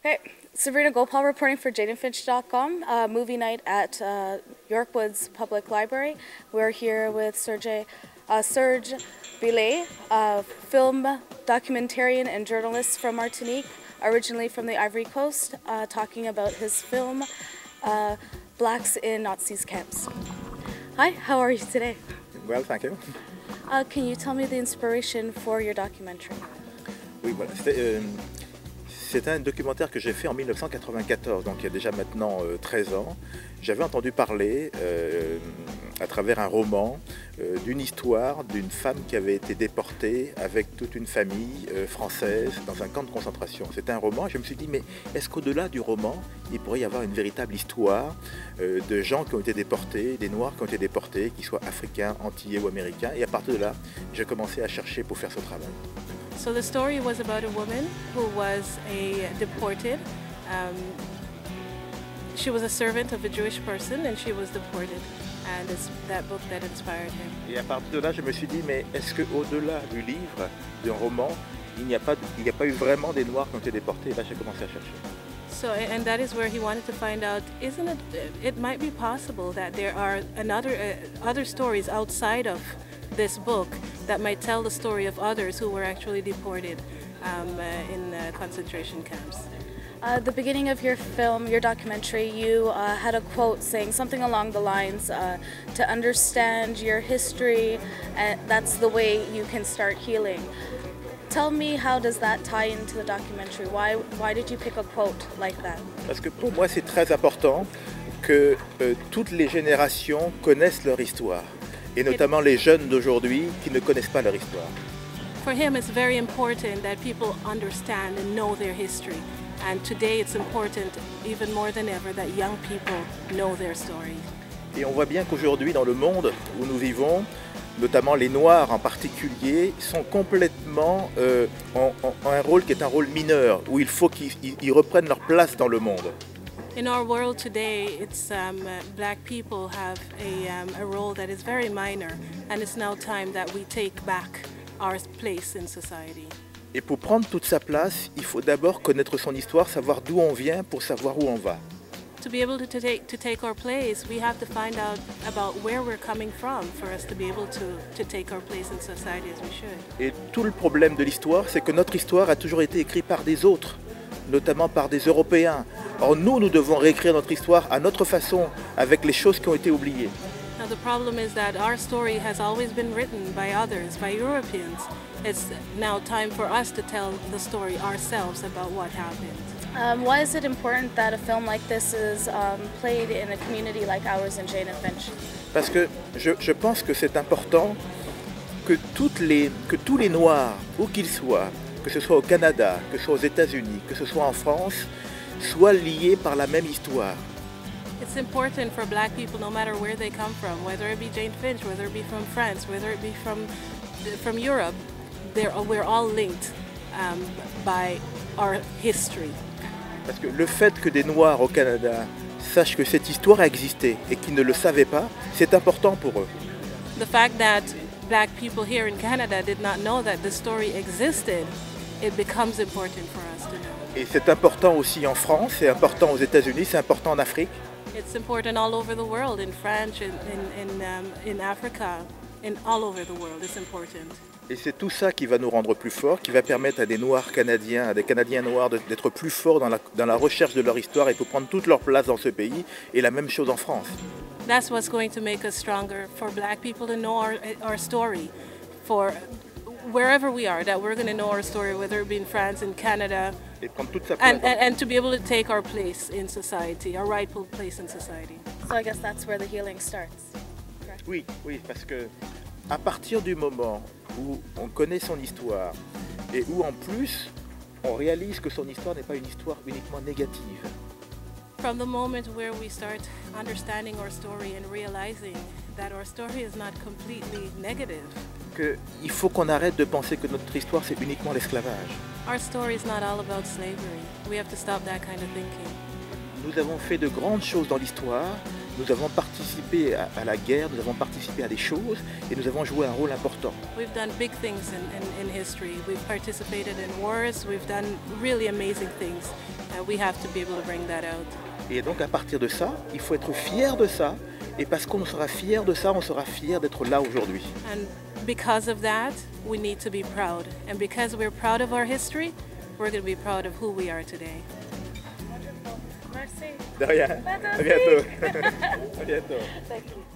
Okay, Sabrina Gopal reporting for JadenFinch.com, movie night at York Woods Public Library. We're here with Serge Billet, a film documentarian and journalist from Martinique, originally from the Ivory Coast, talking about his film, Blacks in Nazis Camps. Hi, how are you today? Well, thank you. Can you tell me the inspiration for your documentary? Oui, voilà. C'est un documentaire que j'ai fait en 1994, donc il y a déjà maintenant 13 ans. J'avais entendu parler, à travers un roman, d'une histoire d'une femme qui avait été déportée avec toute une famille française dans un camp de concentration. C'était un roman et je me suis dit, mais est-ce qu'au-delà du roman, il pourrait y avoir une véritable histoire de gens qui ont été déportés, des Noirs qui ont été déportés, qu'ils soient africains, antillais ou américains. Et à partir de là, j'ai commencé à chercher pour faire ce travail. So the story was about a woman who was deported. She was a servant of a Jewish person and she was deported. And it's that book that inspired him. Et à partir de là, je me suis dit, mais est-ce qu'au-delà du livre, d'un roman, il n'y a pas eu vraiment des Noirs qui ont été déportés? Et là, j'ai commencé à chercher. So, and that is where he wanted to find out, it might be possible that there are other stories outside of this book that might tell the story of others who were actually deported in concentration camps. At the beginning of your film, your documentary, you had a quote saying something along the lines, to understand your history, that's the way you can start healing. Tell me, how does that tie into the documentary? Why did you pick a quote like that? Parce que pour moi, c'est très important que toutes les générations connaissent leur histoire, et notamment les jeunes d'aujourd'hui qui ne connaissent pas leur histoire. For him, it's very important that people understand and know their history. And today it's important, even more than ever, that young people know their story. Et on voit bien qu'aujourd'hui, dans le monde où nous vivons, notamment les Noirs en particulier, sont complètement ont un rôle qui est un rôle mineur, où il faut qu'ils reprennent leur place dans le monde. In our world today, it's black people have a role that is very minor, and it's now time that we take back our place in society. Et pour prendre toute sa place, il faut d'abord connaître son histoire, savoir d'où on vient pour savoir où on va. To be able to take our place, we have to find out about where we're coming from for us to be able to take our place in society as we should. Et tout le problème de l'histoire, c'est que notre histoire a toujours été écrite par des autres, notamment par des Européens. Or nous devons réécrire notre histoire à notre façon, avec les choses qui ont été oubliées. Now the problem is that our story has always been written by others, by Europeans. It's now time for us to tell the story ourselves about what happened. Why is it important that a film like this is played in a community like ours in Jane and Finch? Parce que je pense que c'est important que tous les Noirs, où qu'ils soient, que ce soit au Canada, que ce soit aux États-Unis, que ce soit en France, soient liés par la même histoire. It's important for black people, no matter where they come from, whether it be Jane Finch, whether it be from France, whether it be from Europe, we're all linked by our history. Parce que le fait que des Noirs au Canada sachent que cette histoire a existé et qu'ils ne le savaient pas, c'est important pour eux. The fact that black people here in Canada did not know that the story existed, it becomes important for us to know. Et c'est important aussi en France, c'est important aux États-Unis, c'est important en Afrique. It's important all over the world, in France, in Africa, all over the world. It's important. Et c'est tout ça qui va nous rendre plus forts, qui va permettre à des Noirs canadiens, à des Canadiens noirs d'être plus forts dans la recherche de leur histoire et pour prendre toute leur place dans ce pays. Et la même chose en France. That's what's going to make us stronger, for black people to know our story, for wherever we are, that we're going to know our story, whether it be in France, in Canada, et prendre toute sa place and to be able to take our place in society, our rightful place in society. So I guess that's where the healing starts. Correct? Oui, parce que à partir du moment où on connaît son histoire et où en plus on réalise que son histoire n'est pas une histoire uniquement négative. From the moment where we start understanding our story and realizing that our story is not completely negative. Il faut qu'on arrête de penser que notre histoire c'est uniquement l'esclavage. Our story is not all about slavery. We have to stop that kind of thinking. Nous avons fait de grandes choses dans l'histoire, nous avons participé à la guerre, nous avons participé à des choses et nous avons joué un rôle important. We've done big things in history. We've participated in wars, we've done really amazing things. We have to be able to bring that out. Et donc à partir de ça, il faut être fier de ça. Et parce qu'on sera fier de ça, on sera fier d'être là aujourd'hui. And because of that, we need to be proud. And because we're proud of our history, we're going to be proud of who we are today. Merci. De rien. À bientôt. À bientôt. Thank you.